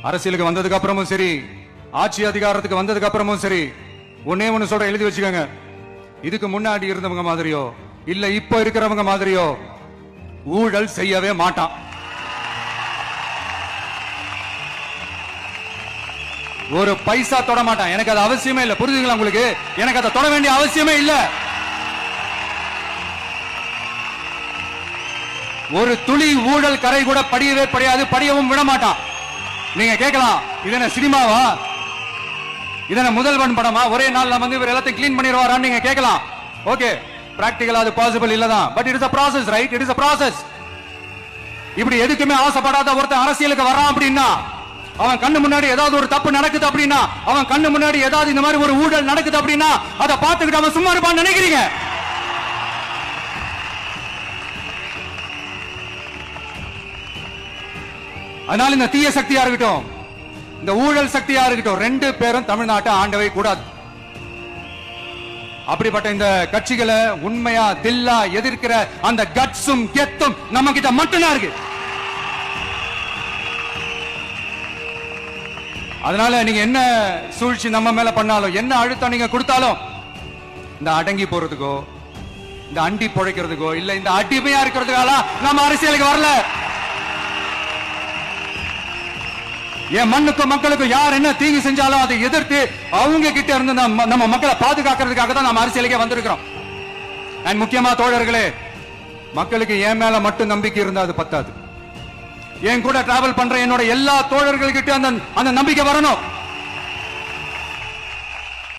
அரசியலுக்கு வந்ததுக்கு அப்புறமும் சரி, ஆட்சி அதிகாரத்துக்கு வந்ததுக்கு அப்புறமும் சரி, ஒன்னே ஒண்ணு சொல்ற, எழுதி வச்சுக்கோங்க. இதுக்கு முன்னாடி இருந்தவங்க மாதிரியோ இல்ல இப்ப இருக்கிறவங்க மாதிரியோ ஊழல் செய்யவே மாட்டான். ஒரு பைசா தொட மாட்டான். எனக்கு அது அவசியமே இல்ல. புரியுதுங்களா உங்களுக்கு? எனக்கு அதை தொட வேண்டிய அவசியமே இல்ல. ஒரு துளி ஊழல் கரை கூட படியவே படியாது, படியவும் விட மாட்டான். நீங்க கேட்கலாம், இது என்ன சினிமாவா, இது என்ன முதல்வன் படமா, ஒரே நாள்ல வந்து இவர் எல்லாத்தையும் கிளீன் பண்ணிடுவாரான்னு நீங்க கேட்கலாம். ஓகே, பிராக்டிகலா அது பாசிபிள் இல்லதான். But it is a process, right? It is a process. இப்படி எதுக்குமே ஆசைப்படாத ஒருத்தன் அரசியலுக்கு வரான் அப்படின்னா, அவன் கண்ணு முன்னாடி ஏதாவது ஒரு தப்பு நடக்குது அப்படின்னா, அவன் கண்ணு முன்னாடி ஏதாவது இந்த மாதிரி ஒரு ஊழல் நடக்குது அப்படின்னா, அதை பார்த்துக்கிட்டு அவன் சும்மா இருப்பான்னு நினைக்கிறீங்க? அதனால இந்த தீய சக்தியா இருக்கட்டும், இந்த ஊழல் சக்தியா இருக்கட்டும், ரெண்டு பேரும் தமிழ்நாட்டை ஆண்டவே கூடாது. அப்படிப்பட்ட இந்த கட்சிகளை உண்மையா தில்லா எதிர்க்கிற அந்த கட்ஸும் கெத்தும் நம்ம கிட்ட மட்டும்தான் இருக்கு. அதனால நீங்க என்ன சூழ்ச்சி நம்ம மேல பண்ணாலும், என்ன அழுத்தம் நீங்க கொடுத்தாலும், இந்த அடங்கி போறதுக்கோ, இந்த அண்டி பொழைக்கிறதுக்கோ, இல்ல இந்த அடிமையா இருக்கிறதுக்கால நம்ம அரசியலுக்கு வரல. என் மண்ணுக்கும் மக்களுக்கும் யார் என்ன தீங்கு செஞ்சாலும் அதை எதிர்த்து அவங்க கிட்ட இருந்து நம்ம மக்களை பாதுகாக்கிறதுக்காக தான் நம்ம அரசியலுக்கே வந்திருக்கிறோம். அண்ட் முக்கியமா தோழர்களே, மக்களுக்கு என் மேல மட்டும் நம்பிக்கை இருந்தா அது பத்தாது. என் கூட டிராவல் பண்ற என்னோட எல்லா தோழர்கள் கிட்ட அந்த நம்பிக்கை வரணும்.